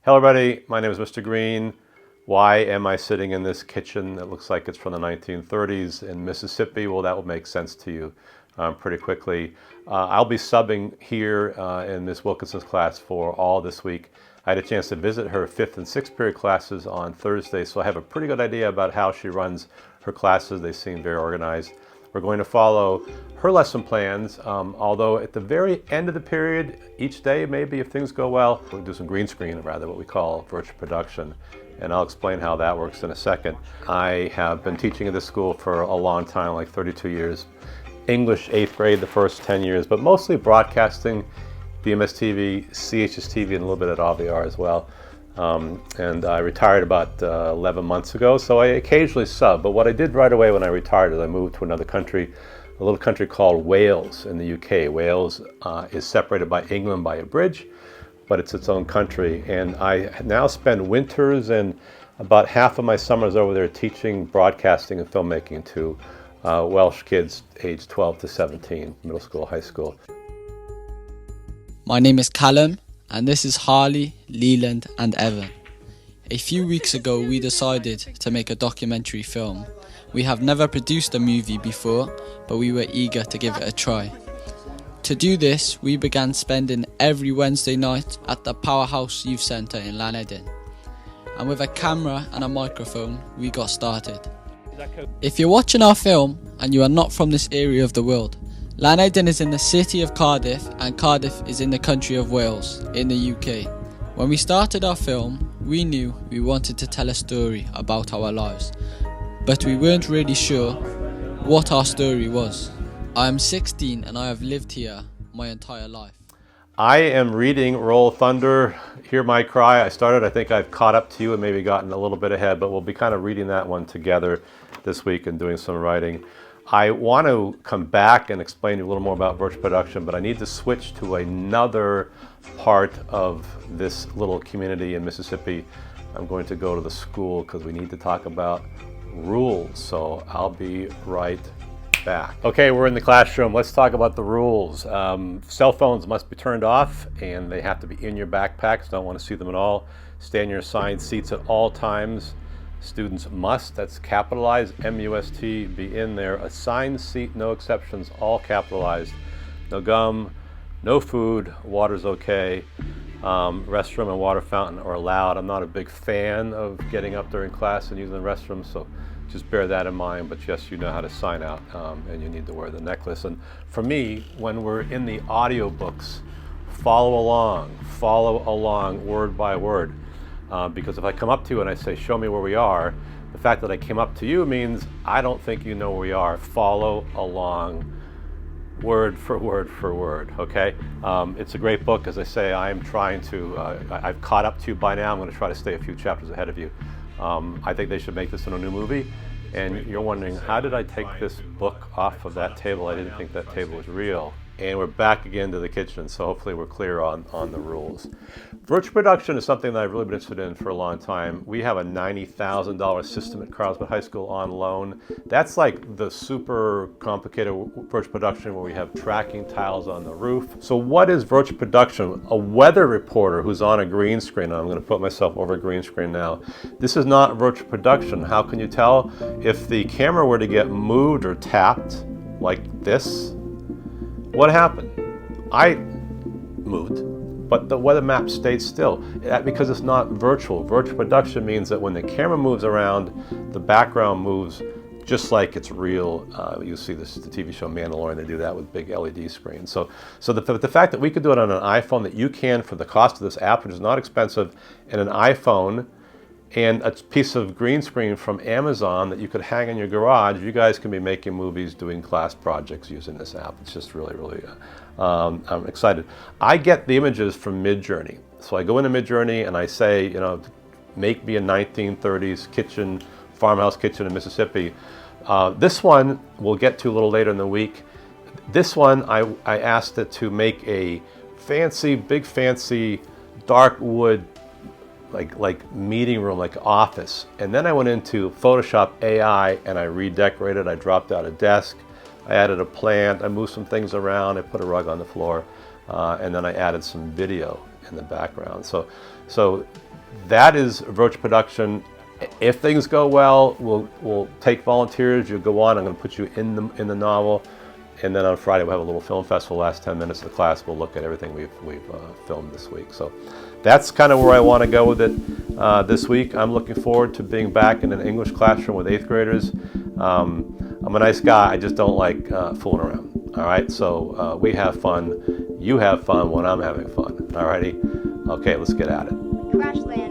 Hello everybody, my name is Mr. Green. Why am I sitting in this kitchen that looks like it's from the 1930s in Mississippi? Well, that will make sense to you pretty quickly. I'll be subbing here in Ms. Wilkinson's class for all this week. I had a chance to visit her 5th and 6th period classes on Thursday, so I have a pretty good idea about how she runs her classes. They seem very organized. We're going to follow her lesson plans, although at the very end of the period, each day, maybe if things go well, we'll do some green screen, or rather what we call virtual production. And I'll explain how that works in a second. I have been teaching at this school for a long time, like 32 years. English 8th grade the first 10 years, but mostly broadcasting, BMS TV, CHS TV, and a little bit at AVR as well. And I retired about 11 months ago, so I occasionally sub. But what I did right away when I retired is I moved to another country, a little country called Wales in the UK. Wales is separated by England by a bridge, but it's its own country. And I now spend winters and about half of my summers over there teaching broadcasting and filmmaking to Welsh kids aged 12 to 17, middle school, high school. My name is Callum, and this is Harley, Leland and Evan. A few weeks ago we decided to make a documentary film. We have never produced a movie before, but we were eager to give it a try. To do this, we began spending every Wednesday night at the Powerhouse Youth Centre in Llanedin. And with a camera and a microphone, we got started. If you're watching our film and you are not from this area of the world, Llanedin is in the city of Cardiff, and Cardiff is in the country of Wales, in the UK. When we started our film, we knew we wanted to tell a story about our lives, but we weren't really sure what our story was. I am 16 and I have lived here my entire life. I am reading Roll Thunder, Hear My Cry. I started, I think I've caught up to you and maybe gotten a little bit ahead, but we'll be kind of reading that one together this week and doing some writing. I want to come back and explain to you a little more about virtual production, but I need to switch to another part of this little community in Mississippi. I'm going to go to the school because we need to talk about rules, so I'll be right back. Okay, we're in the classroom. Let's talk about the rules. Cell phones must be turned off and they have to be in your backpacks. Don't want to see them at all. Stay in your assigned seats at all times. Students must, that's capitalized, M-U-S-T, be in their assigned seat, no exceptions, all capitalized. No gum, no food, water's okay. Restroom and water fountain are allowed. I'm not a big fan of getting up during class and using the restroom, so just bear that in mind, but yes, you know how to sign out and you need to wear the necklace. And for me, when we're in the audio books, follow along word by word. Because if I come up to you and I say, show me where we are, the fact that I came up to you means I don't think you know where we are. Follow along word for word, okay? It's a great book. As I say, I'm trying to, I've caught up to you by now. I'm going to try to stay a few chapters ahead of you. I think they should make this in a new movie. And you're wondering, how did I take this book off of that table? I didn't think that table was real. And we're back again to the kitchen, so hopefully we're clear on the rules. Virtual production is something that I've really been interested in for a long time. We have a $90,000 system at Carlsbad High School on loan. That's like the super complicated virtual production where we have tracking tiles on the roof. So what is virtual production? A weather reporter who's on a green screen, and I'm going to put myself over a green screen now. This is not virtual production. How can you tell? If the camera were to get moved or tapped like this, what happened? I moved, but the weather map stayed still. Because it's not virtual. Virtual production means that when the camera moves around, the background moves just like it's real. You see the TV show Mandalorian, they do that with big LED screens. So the fact that we could do it on an iPhone, that you can for the cost of this app, which is not expensive, and an iPhone, and a piece of green screen from Amazon that you could hang in your garage, you guys can be making movies, doing class projects using this app. It's just really, I'm excited. I get the images from Midjourney. So I go into Midjourney and I say, you know, make me a 1930s kitchen, farmhouse kitchen in Mississippi. This one we'll get to a little later in the week. This one, I asked it to make a big fancy, dark wood, like meeting room, like office. And then I went into Photoshop AI and I redecorated. I dropped out a desk, I added a plant, I moved some things around, I put a rug on the floor, and then I added some video in the background. So that is Roach production. If things go well, we'll take volunteers. You go on. I'm going to put you in the novel, and then on Friday we'll have a little film festival. Last 10 minutes of the class, we'll look at everything we've filmed this week. So that's kind of where I want to go with it this week. I'm looking forward to being back in an English classroom with 8th graders. I'm a nice guy. I just don't like fooling around. All right. So we have fun. You have fun when I'm having fun. All righty. Okay. Let's get at it. Crash land.